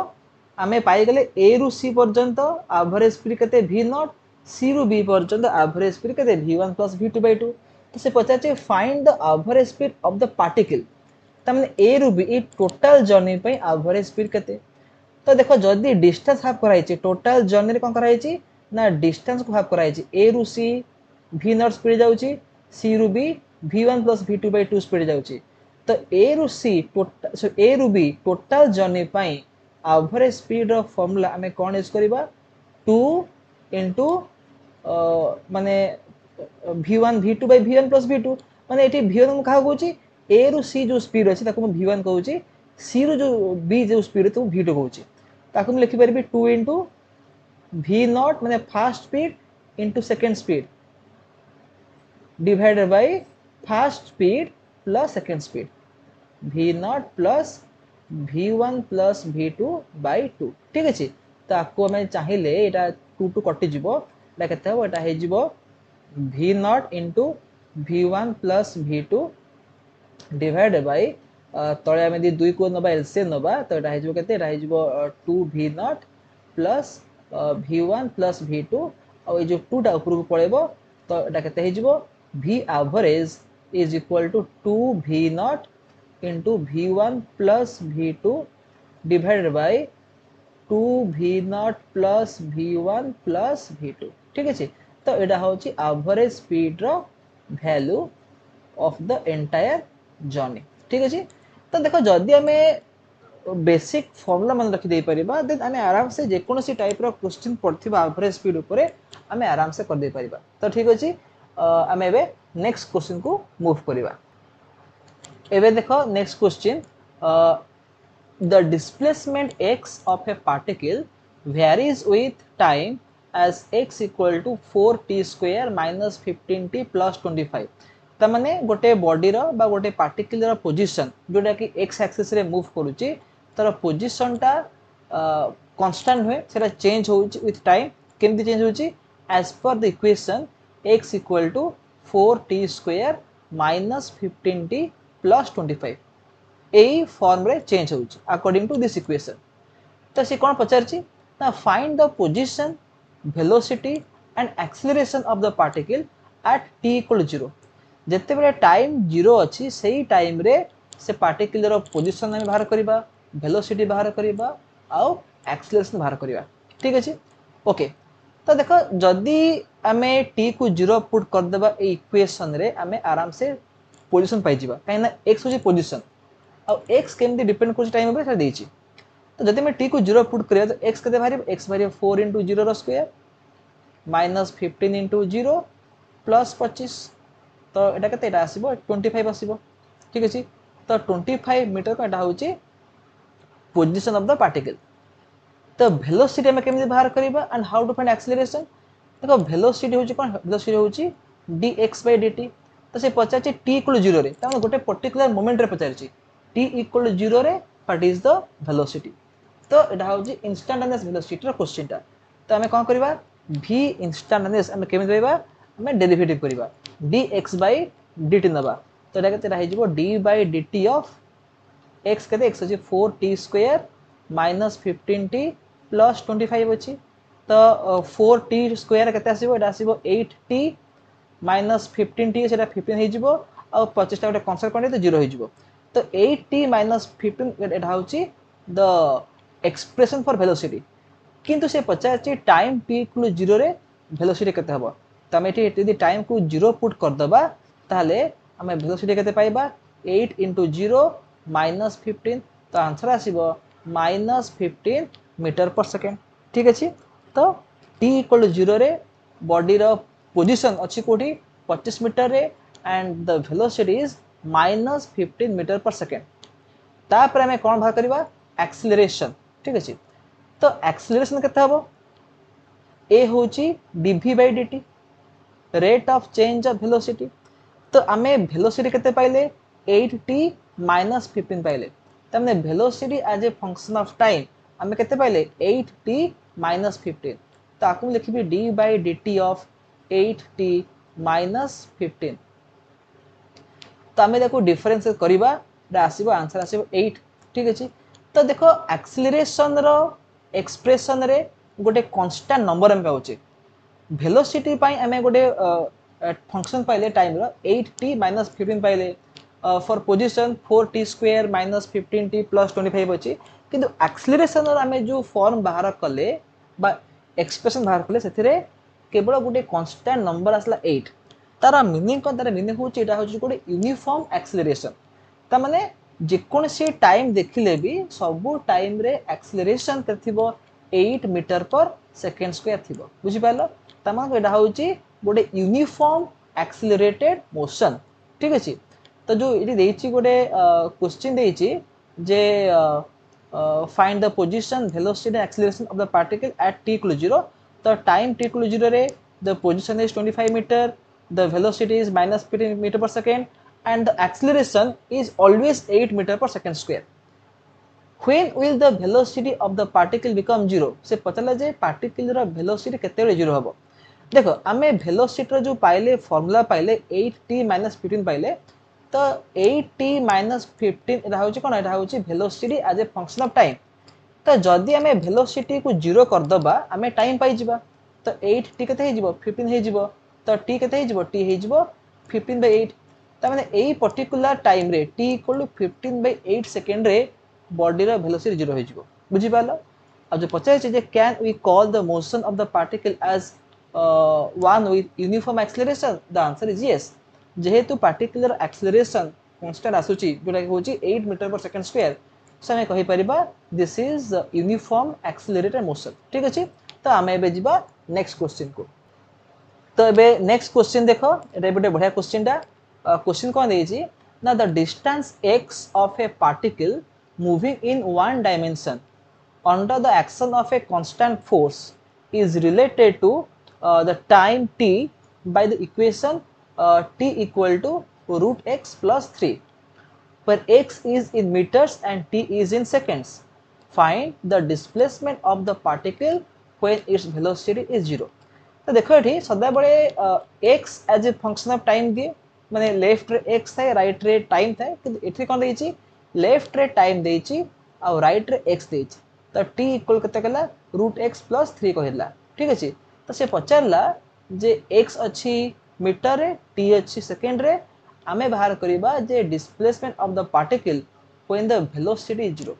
आमे पाई गले ए रु सी पर्यंत एवरेज स्पीड केते v0 सी रु बी पर्यंत एवरेज स्पीड केते v1 + v2/2। तो से पचाचे find the average speed of the particle तमने ए रु बी टोटल जर्नी पे एवरेज स्पीड केते। तो देखो जदी डिस्टेंस हाफ कराई छि टोटल जर्नी रे कोन कराई छि ना डिस्टेंस को हाफ कराई छि ए रु सी v0 स्पीड जाउछि सी रु बी v1 + v2/2 स्पीड जाउछि। तो ए रु सी टोटल ए रु बी टोटल जर्नी पई एवरेज स्पीड रो फार्मूला हमें कोन यूज करबा 2 माने v1 v2/v1 + v2 माने एटी v1 को कहा कहूछि ए रु सी जो स्पीड अछि ताको हम v1 कहूछि सी रु जो बी जो स्पीड तो v2 कहूछि ताको हम लिखि परबी 2 v0 माने fast speed into second speed divided by fast speed plus second speed v0 + v1 + v2/2 ठीक अछि। तो आपको हमें चाहिए एटा 2 2 कटि जिवो एटा केते हो एटा हे जिवो v0 * v1 + v2 divide by तळे आमे दी 2 को नबा एलसीएम नबा तो एटा हे जिवो केते एटा हे जिवो 2 v0 + v1 + v2 और ए जो 2 टा ऊपर को पळेबो तो एटा केते हे जिवो v average = 2 v0 * v1 + v2 divided by 2 v0 + v1 + v2 ठीक अछि। तो एटा होची एवरेज स्पीड रो value of the entire journey ठीक अछि। तो देखो जदी हमें बेसिक फार्मूला मन रखि दे परिबा देन हमें आराम से जे कोनोसी टाइप रो क्वेश्चन पड़थिबा एवरेज स्पीड ऊपर हमें आराम से कर दे परिबा। तो ठीक अछि हमें एबे नेक्स्ट क्वेश्चन को मूव करिबा। एबे देखो next question the displacement x of a particle varies with time as x equal to 4t square minus 15t plus 25 ता माने गोटे बॉडी रो बा गोटे पार्टिकल रो पोजीशन जोटा कि x एक्सिस रे मूव करूची तार पोजीशन टा कांस्टेंट हुए सेटा चेंज होउची विथ टाइम केमती चेंज होउची as per the equation x equal to 4t square minus 15t plus 25 AE form रे चेंज होउची अकॉर्डिंग टू दिस इक्वेशन तो से कोन पचारची ना find the position velocity and acceleration of the particle at t equal 0 जते बेले time 0 अछि सेही time रे से पार्टिकल रो पोजीशन हम बाहर करबा वेलोसिटी बाहर करबा आ एक्सेलरेशन बाहर करबा ठीक अछि ओके तो देखो जदी हमें t को 0 पुट कर देबा ए इक्वेशन रे हमें आराम से पोजीशन पाई जिबा काहे ना x होची पोजीशन आ x केमती डिपेंड कर टाइम ऊपर देछि तो जदि मैं t को 0 पुट करिया तो x केते भारी x भारी 4 * 0 रो स्क्वायर माइनस 15 * 0 प्लस 25 तो एटा केते एटा आसीबो 25 आसीबो ठीक अछि तो 25 मीटर को एटा होची पोजीशन ऑफ द पार्टिकल तो वेलोसिटी में केमती बाहर करबा and how to find acceleration देखो वेलोसिटी होची कोन वेलोसिटी होची dx/dt तो से पचाची t = 0 रे त गोटे पर्टिकुलर मोमेंट रे पचारची t = 0 रे व्हाट इज द वेलोसिटी तो एटा होची इंस्टेंटेनियस वेलोसिटी रो क्वेश्चन टा तो हमें कोन करबा v इंस्टेंटेनियस हमें केमती करबा हमें डेरिवेटिव करबा dx/dt नबा तो एटा केते रहि जिवो d/dt ऑफ x केते x अछि 4t square minus 15t plus 25 अछि तो 4t स्क्वायर केते आसीबो एटा आसीबो 8t माइनस 15t सेटा 15 हे जिवो आ 25 टा गोटे कैंसिल करने तो 0 हे जिवो तो 8t माइनस 15 एटा होची द एक्सप्रेशन फॉर वेलोसिटी किंतु से पचाची टाइम t = 0 रे वेलोसिटी केते हबो त हम एठी यदि टाइम को 0 पुट कर दबा ताले हमें वेलोसिटी केते पाइबा 8 * 0 माइनस 15 तो answer आसीबो minus 15 metre per second ठीक अछि तो t = 0 रे बॉडी रो पोजीशन अछि कोठी 25 मीटर रे and the velocity is minus 15 metre per second तापर हमें कोन भाग करबा एक्सेलरेशन ठीक अछि तो एक्सेलरेशन केते हबो a होची dv/dt rate of change of velocity तो हमें वेलोसिटी केते पाइले 8t माइनस 15 पाइले त हमने velocity as a function of time हमें केते पाइले 8t माइनस 15 तो आकु लिखबी d/dt ऑफ 8t माइनस 15 तो हमें देखो डिफरेंस करबा दा आसीबो आंसर आसीबो 8 ठीक अछि तो देखो एक्सेलरेशन रो एक्सप्रेशन रे गोटे कांस्टेंट नंबर हम पाउचे वेलोसिटी पाई हमें गोटे फंक्शन पाइले टाइम रो 8t माइनस 15 पाइले for position 4t square minus 15t plus 25 अछि किंतु एक्सेलरेशन रो हमें जो फॉर्म बाहर कले बा एक्सप्रेशन बाहर कले सेथिरे केवल गोटे कांस्टेंट नंबर आसला 8 तारा मीनिंग कोन तारा मीनिंग होची एटा होची गोटे यूनिफॉर्म एक्सेलरेशन ता माने जे कोन से टाइम देखिले भी सब टाइम रे acceleration करथिबो 8 metre per second square थिबो बुझि पालो ता माने एटा होची गोटे यूनिफॉर्म एक्सेलरेटेड मोशन ठीक अछि तो जो इति देछि गोटे क्वेश्चन देछि जे find the position velocity and acceleration of the particle at t = 0 तो टाइम t = 0 रे the position is 25 meter the velocity is minus 15 meter per second and the acceleration is always 8 meter per second square when will the velocity of the particle become 0 से पचला जे particle रो velocity केते रे 0 हबो देखो हमें velocity रो जो पाइले formula पाइले 8t - 15 पाइले तो 8t - 15 एटा होची कोन एटा होची velocity as a function of time तो जदी हमें वेलोसिटी को 0 कर दबा हमें टाइम पाई जिबा तो 8t केते हे जिवो 15 हे जिवो तो t केते हे जिवो t हे जिवो 15/8 त माने एई पर्टिकुलर टाइम रे t = 15/8 सेकंड रे बॉडी रो वेलोसिटी 0 हे जिवो बुझि पालो अब जो पचाय छै जे can we call the motion of the particle as one with uniform acceleration the answer is yes जेहेतु पार्टिकुलर एक्सेलरेशन कांस्टेंट आसुची जोटा होची 8 मीटर पर सेकंड स्क्वायर से हमें कहि परिबा this is uniform accelerated motion ठीक अछि तो हमें एबे जिबा नेक्स्ट क्वेश्चन को तो एबे नेक्स्ट क्वेश्चन देखो एटा बडे बढ़िया क्वेश्चन दा क्वेश्चन कोन देछि ना the distance x of a particle moving in one dimension under the action of a constant force is related to the time t by the equation t equal to root x plus 3, where x is in meters and t is in seconds. Find the displacement of the particle when its velocity is 0. तो देखो ये सदाबले x as a function of time दिए माने left रे x थाए right रे time थाए कि एथि कोन देछि लेफ्ट रे टाइम देछि आ राइट रे x देछि तो t इक्वल केते कला √x + 3 कहला ठीक अछि तो से पचारला जे x अछि मीटर रे t अछि सेकंड रे आमे बाहर करिबा जे displacement of the particle when the velocity is 0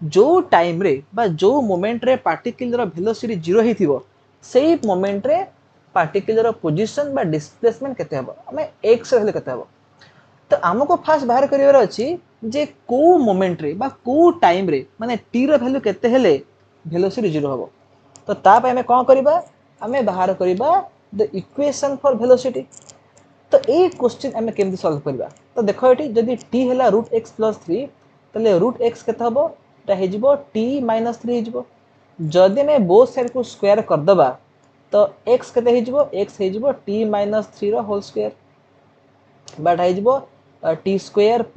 जो टाइम रे बा जो मोमेंट रे पार्टिकल रो वेलोसिटी 0 हिथिबो सेही मोमेंट रे पार्टिकल रो पोजीशन बा डिस्प्लेसमेंट केते हबो हमें x हेले केते हबो तो हमको फास्ट बाहर करिवार अछि जे को मोमेंट रे बा को टाइम रे माने t रो वैल्यू केते हेले वेलोसिटी 0 हबो तो ता पे हमें कोन करबा हमें बाहर करबा द इक्वेशन फॉर वेलोसिटी तो ए क्वेश्चन हमें केमति सॉल्व करबा तो देखो एठी जदी t हेला √x + 3 तले √x केते हबो ता हे जिवो t - 3 हे जिवो जदि मैं बोथ साइड को स्क्वायर कर दबा तो x केते हे जिवो x हे जिवो t - 3 रो होल स्क्वायर बट हे जिवो t² +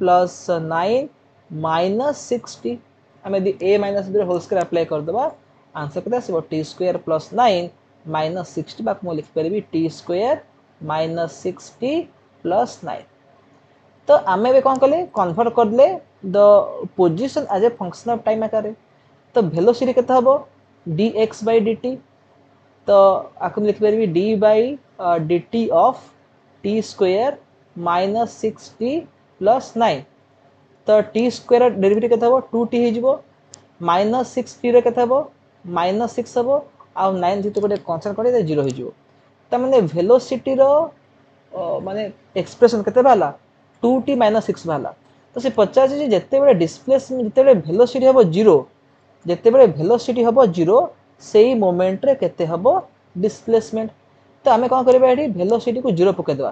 9 - 6t हमें यदि a - b रो होल स्क्वायर अप्लाई कर दबा आंसर केते आसीबो t² + 9 - 6t बाक मो लिख परबी t² - 6t + 9 तो आमे बे कोन कले कन्वर्ट करले the position as a function of time आकारे तो वेलोसिटी केते हबो dx/dt तो आकम लिख परबी d/dt ऑफ t² - 6t + 9 तो t² डेरिवेटिव केते हबो 2t हे जिवो -6t रे केते हबो -6 हबो आ 9 जितो गोटे कांस्टेंट करे 0 हे जिवो त माने वेलोसिटी रो माने एक्सप्रेशन केते बाला 2t - 6 बाला तो से 50 जे जत्ते बेले डिस्प्लेसमेंट जत्ते बेले वेलोसिटी हबो 0 जत्ते बेले वेलोसिटी हबो 0 सेही मोमेंट रे केते हबो डिस्प्लेसमेंट तो हमें कोन करबा एठी वेलोसिटी को 0 पके देबा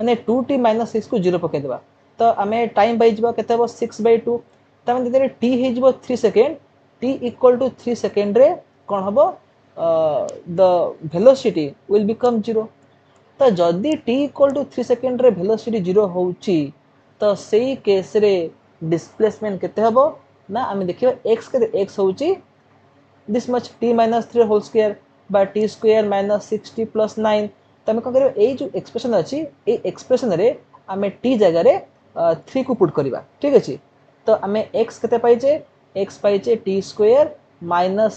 माने 2t - 6 को 0 पके देबा तो हमें टाइम बाइ जिवो केते हबो 6/2 त माने जदि t हे जिवो 3 सेकंड t = 3 सेकंड रे कोन हबो द वेलोसिटी विल बिकम 0 तो जदि t = 3 सेकंड रे वेलोसिटी 0 होउची तो सेही केस रे डिस्प्लेसमेंट केते हबो ना हमें देखियो x के x होउची this much t - 3 whole square by t² - 6t + 9 तो हमें कोन करियो ए जो एक्सप्रेशन अछि ए एक्सप्रेशन रे हमें t जगह रे 3 को पुट करबा ठीक अछि तो हमें x केते पाइजे x पाइजे t² -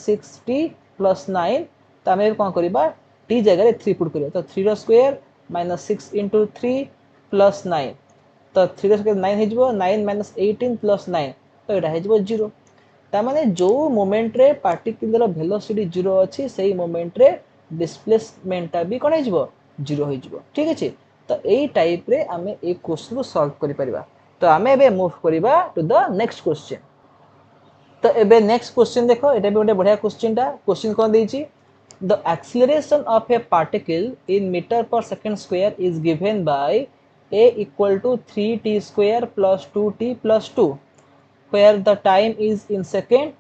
6t + 9 तो हमें कोन करबा t जगह रे 3 पुट करियो तो 3 रो स्क्वायर - 6 * 3 + 9 तो 3 रो स्क्वायर 9 हे जिवो 9 - 18 + 9 तो एटा हे जिवो 0 ता माने जो मोमेंट रे पार्टिकल रो वेलोसिटी 0 अछि सेही मोमेंट रे डिस्प्लेसमेंट ता भी कोन हे जिवो 0 हे जिवो ठीक अछि तो एई टाइप रे हमें ए क्वेश्चन को सॉल्व करि परिबा तो हमें बे मूव करिबा टू द नेक्स्ट क्वेश्चन तो एबे नेक्स्ट क्वेश्चन देखो एटा भी गोटे बढ़िया क्वेश्चन ता क्वेश्चन कोन देछि the acceleration of a particle in meter per second square is given by a = 3t² + 2t + 2 where the time is in second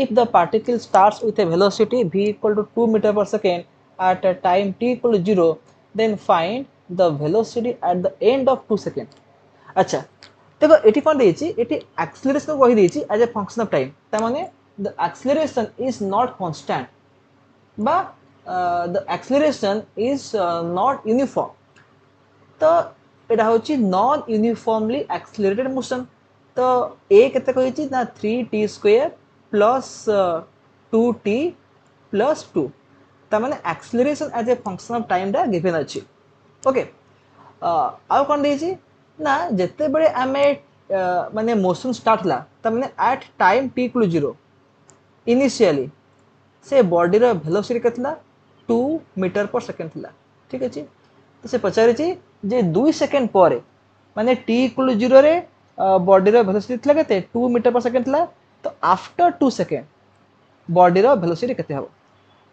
if the particle starts with a velocity v = 2 meter per second at a time t = 0 then find the velocity at the end of 2 seconds अच्छा देखो एठी कोन देछि एठी acceleration को कहि देछि as a function of time त माने the acceleration is not constant बा the acceleration is not uniform तो एटा होची नॉन यूनिफॉर्मली एक्सेलरेटेड मोशन तो ए केते कहिछि ना 3t² + 2t + 2 त माने acceleration as a function of time दा गिवन अछि ओके आ कोन देछि ना जत्ते बडे हमें माने मोशन स्टार्ट ला त माने एट टाइम t = 0 इनिशियली से बॉडी रो वेलोसिटी केतला 2 मीटर पर सेकंड थिला ठीक अछि तो से पचारि छी जे 2 सेकंड पर माने t = 0 रे बॉडी रो वेलोसिटी थिला केते 2 मीटर पर सेकंड थिला तो आफ्टर 2 सेकंड बॉडी रो वेलोसिटी केते हबो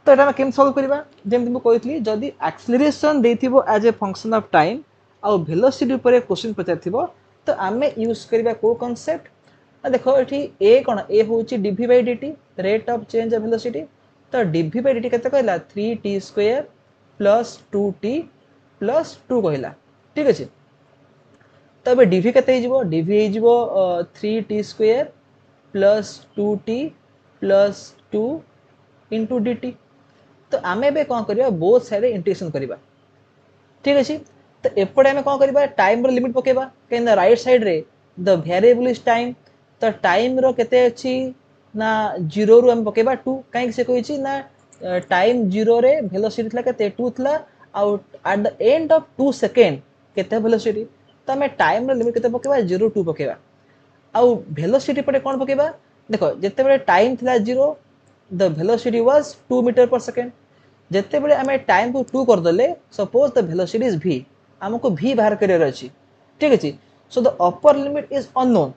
तो एटा केम सॉल्व करबा जेम तुम कहितली जदी एक्सेलरेशन देथिबो as a function of time आ वेलोसिटी ऊपर क्वेश्चन पचारथिबो तो आमे यूज करबा को कांसेप्ट देखो एठी a कोन a होची dv/dt rate of change of velocity तो dv by dt केते कहला 3t square plus 2t plus 2 कहला ठीक अछि। तो अब dv केते हो जिवो dv हो जिवो 3t square plus 2t plus 2 into dt। तो आमे बे कोन करिया बोथ साइड इंटीग्रेशन करिबा ठीक अछि। तो एपटे आमे कोन करिबा टाइम रो लिमिट पकेबा के न राइट साइड रे द वेरिएबल इज टाइम। तो टाइम रो केते अछि ना 0 रु हम पकेबा 2 काहे से कहै छी ना टाइम 0 रे वेलोसिटी थला केते 2 थला आउ eight the end of 2 second केते वेलोसिटी। तो हमें टाइम रो लिमिट केते पकेबा 0 2 पकेबा आउ वेलोसिटी पटे कोन पकेबा देखो जते बेले टाइम थला 0 the velocity was 2 metre per second. जते बेले हमें टाइम को 2 कर दले suppose the velocity is v हमको v बाहर करियर अछि ठीक अछि। So the upper limit is unknown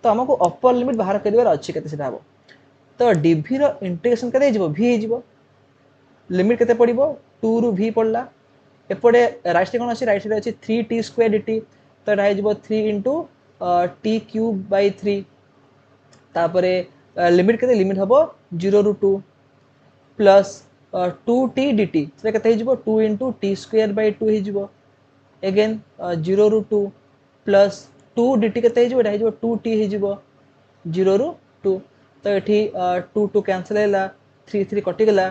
तो हमको अपर लिमिट बाहर करियर अछि केते सेटा हबो। तो dv रो इंटीग्रेशन केते हिजबो v हिजबो लिमिट केते पड़िबो 2 रु v पड़ला एपटे राइट साइड कोन अछि राइट साइड अछि 3t स्क्वायर dt। तो एटा हिजबो 3 t क्यूब बाय 3 तापरे लिमिट केते लिमिट हबो 0 रु 2 प्लस 2t dt से केते हिजबो 2 t स्क्वायर बाय 2 हिजबो अगेन 0 रु 2 प्लस 2 dt केते हिजबो एटा हिजबो 2t हिजबो 0 रु 2। तो एठी 2 2 कैंसिल हैला 3 3 कटि गेला।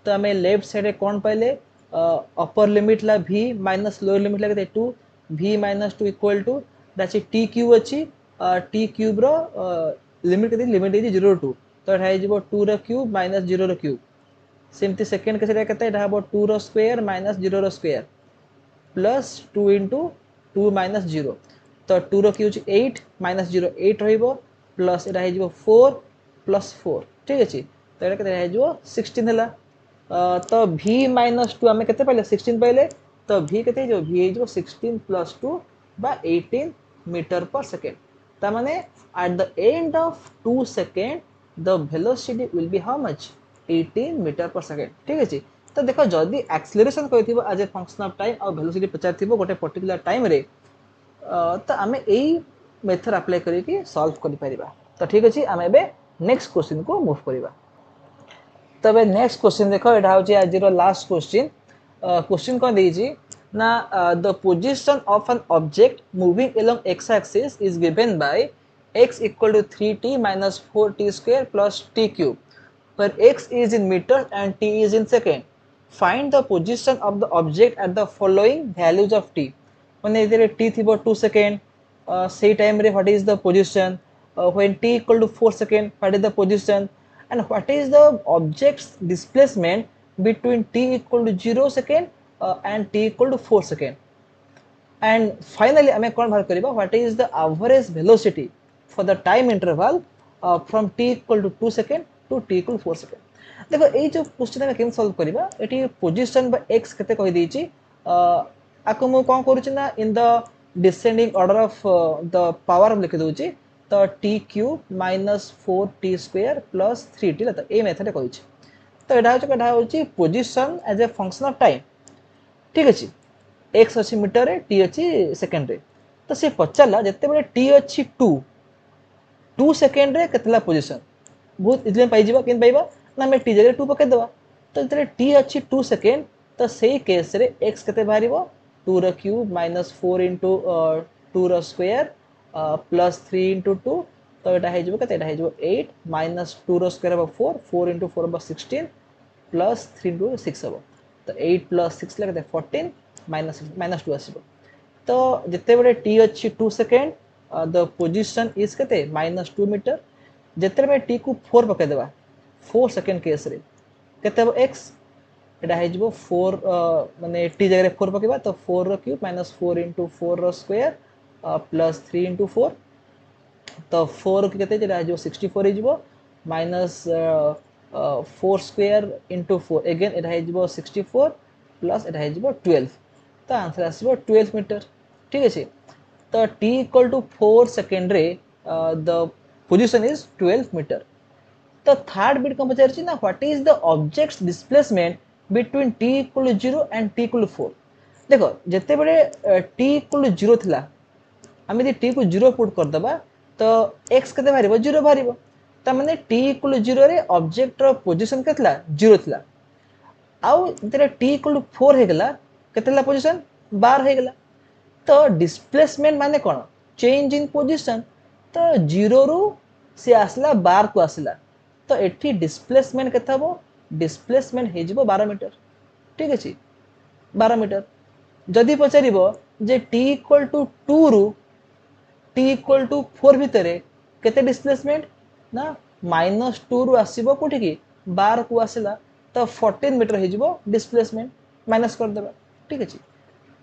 तो हमें लेफ्ट साइड रे कोन पाइले अपर लिमिट ला v माइनस लोअर लिमिट ला केते 2 v minus 2 equal to that is t cube अछि t क्यूब रो लिमिट केते लिमिट इज 0 रु 2 तो एटा हिजबो 2 रो क्यूब माइनस 0 रो क्यूब सेमती सेकंड के सेटा केते एटा हबो 2 रो स्क्वायर माइनस 0 रो स्क्वायर प्लस 2 into 2 minus 0 तो 2 रो क्यूज 8 माइनस 0 8 रहिबो प्लस एटा हे जिवो 4 प्लस 4 ठीक अछि। तो एटा केते हे जिवो 16 हला तो v माइनस 2 हमें केते पाइले 16 पाइले तो v केते जो v हे जिवो 16 प्लस 2 बा 18 मीटर पर सेकंड। ता माने at the end of 2 second the velocity will be how much 18 metre per second ठीक अछि। तो देखो जदि एक्सेलरेशन कहथिबो as a function of time और वेलोसिटी पचारथिबो गोटे पर्टिकुलर टाइम रे तो आमे एई मेथड अप्लाई करी कि सॉल्व करि परिबा। तो ठीक अछि आमे बे नेक्स्ट क्वेश्चन को मूव करिबा। तबे नेक्स्ट क्वेश्चन देखो एटा होची आज रो लास्ट क्वेश्चन। क्वेश्चन कोन देजी ना the position of an object moving along x axis is given by x equal to 3t minus 4t square plus t cube where x is in meter and t is in second. Find the position of the object at the following values of t. माने इधर t थिबो 2 second सेही time रे what is the position when t equal to 4 second what is the position and what is the object's displacement between t equal to 0 second and t equal to 4 second. And finally हमें कौन बाहर करिबा what is the average velocity for the time interval from t equal to 2 second to t equal to 4 second. देखो एई जो question हमें केम solve करिबा eighty position बा x केते कहि देछि आको मु कोन करूछि ना in the descending order of the power लिख दोछि तो t cube minus 4t square plus 3t लता ए मेथड कहिछि। तो एटा होछि position as a function of time ठीक अछि x अछि मीटर रे t अछि सेकंड रे। तो से पचारला जते बेले t अछि 2 सेकंड रे केतला पोजीशन बहुत इजली पाई जिबा केन पाइबा ना मैं t जगह 2 पके दबा। तो जते t अछि 2 सेकंड तो सेही केस रे x केते बाहरिबो 2 रो क्यूब माइनस 4 into 2 रो स्क्वायर प्लस 3 into 2 तो एटा हे जिवो केते एटा हे जिवो 8 माइनस 2 रो स्क्वायर हबो 4 4 into 4 हबो 16 प्लस 3 into 6 हबो। तो 8 प्लस 6 ले केते 14 माइनस 2 आसीबो। तो जते बेले t अछि 2 सेकंड द पोजीशन इज केते माइनस 2 मीटर जते बेले t को 4 पके देबा 4 सेकंड केस रे केते हबो x एटा हे जिवो 4 माने t जगह रे 4 पकेबा तो 4 रो क्यूब माइनस 4 into 4 रो स्क्वायर प्लस 3 into 4 तो 4 के केते जेटा हे जिवो 64 हे जिवो माइनस 4 स्क्वायर into 4 अगेन एटा हे जिवो 64 प्लस एटा हे जिवो 12 तो आंसर आसीबो 12 मीटर ठीक अछि। तो t equal to 4 सेकंड रे द पोजीशन इज 12 मीटर। तो थर्ड बिट को पचारछि ना what is the objects displacement between t equal to 0 and t equal to 4। देखो जते बेले t equal to 0 थिला हम यदि t को 0 पुट कर दबा तो x केते बारिबो 0 बारिबो ता माने t इक्वल 0 रे ऑब्जेक्ट रो पोजीशन केतला 0 थिला आउ जेते t इक्वल 4 हे गेला केतला पोजीशन 12 हे गेला तो डिस्प्लेसमेंट माने कोन चेंज इन पोजीशन तो 0 रु से आसला 12 को आसला तो एठी डिस्प्लेसमेंट केता हो डिस्प्लेसमेंट हे जिवो 12 मीटर ठीक अछि 12 मीटर जदि पचारिबो जे t इक्वल टू 2 रु t इक्वल टू 4 भितरे केते डिस्प्लेसमेंट ना -2 रु आसीबो कोठी की 12 को आसिला तो 14 मीटर हे जिवो डिस्प्लेसमेंट माइनस कर देबा ठीक अछि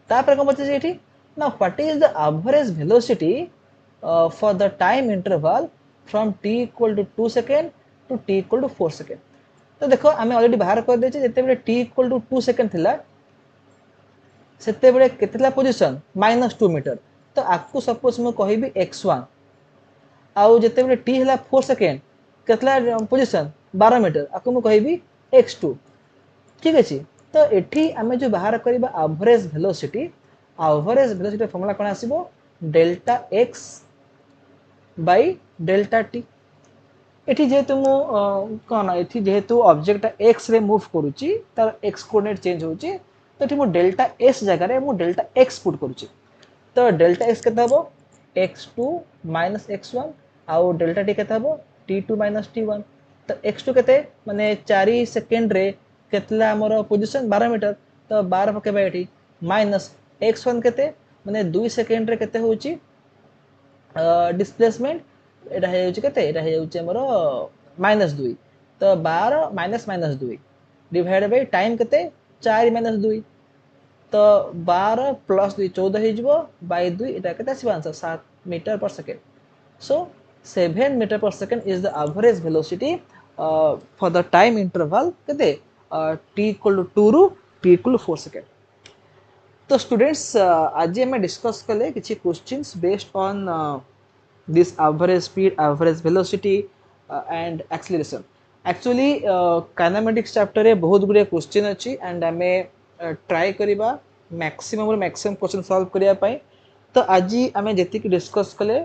तापर कोन बचे एठी ना what is the average velocity for the time interval from t equal to 2 second to t equal to 4 second तो देखो आमे ऑलरेडी बाहर कर देचे जते बेले t इक्वल टू 2 सेकंड थिला सेते बेले केतेला पोजीशन -2 मीटर तो आपको सपोज मैं कहबी x1 आउ जते बेले t हला 4 सेकंड केतला पोजीशन 12 मीटर आपको मैं कहबी x2 ठीक अछि तो एठी आमे जो बाहर करबा एवरेज वेलोसिटी फार्मूला कोन आसीबो delta x by delta t एठी जेहेतु मु कोन एठी जेहेतु ऑब्जेक्ट x रे मूव करूची तार x कोऑर्डिनेट चेंज होची तो एठी मु डेल्टा s जगह रे मु डेल्टा x पुट करूची तो डेल्टा x केता हबो x2 x1 आउ डेल्टा t केता हबो t2 t1 तो x2 केते माने 4 सेकंड रे केतला हमर पोजीशन 12 मीटर तो 12 पकेबा एठी माइनस x1 केते माने 2 सेकंड रे केते होची डिस्प्लेसमेंट एटा हे होची केते एटा हे होची हमर -2 तो 12 -2 डिवाइड बाय टाइम केते 4 -2 तो 12 प्लस 2 14 हे जिवो बाय 2 एटा केते आसीबा answer 7 metre per second so 7 metre per second is the average velocity for the time interval केते t इक्वल टू 2 रु t इक्वल टू 4 सेकंड तो स्टूडेंट्स आज हम डिस्कस कले किछि questions based on this average speed average velocity and acceleration actually kinematics chapter रे बहुत गुरे क्वेश्चन अछि एंड हमें ट्राई करिबा मैक्सिमम क्वेश्चन सॉल्व करिया पई तो आज हमें जेति कि डिस्कस कले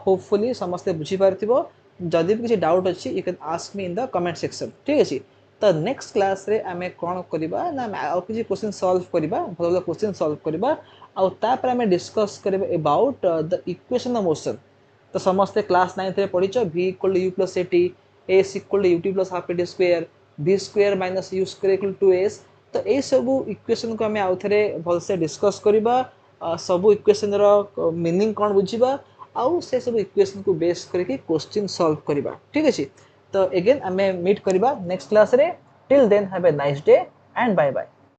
होपफुली समस्त बुझी पारथिबो जदि भी किछि डाउट अछि you can ask me in the comment section ठीक अछि तो नेक्स्ट क्लास रे हमें कोन करिबा ना आ किछि क्वेश्चन सॉल्व करिबा भलो क्वेश्चन सॉल्व करिबा आ तापर हमें डिस्कस करिबा about the equation of motion तो समस्त क्लास 9 रे पढिछ v equal to u plus at s equal to ut plus half at square v square minus u square equal to s तो ए सब इक्वेशन को हमें आउ थरे भल से डिस्कस करिबा सब इक्वेशन रो मीनिंग कोन बुझिबा आउ से सब इक्वेशन को बेस करके क्वेश्चन सॉल्व करिबा ठीक अछि तो अगेन हमें मीट करिबा नेक्स्ट क्लास रे till then have a nice day and bye bye.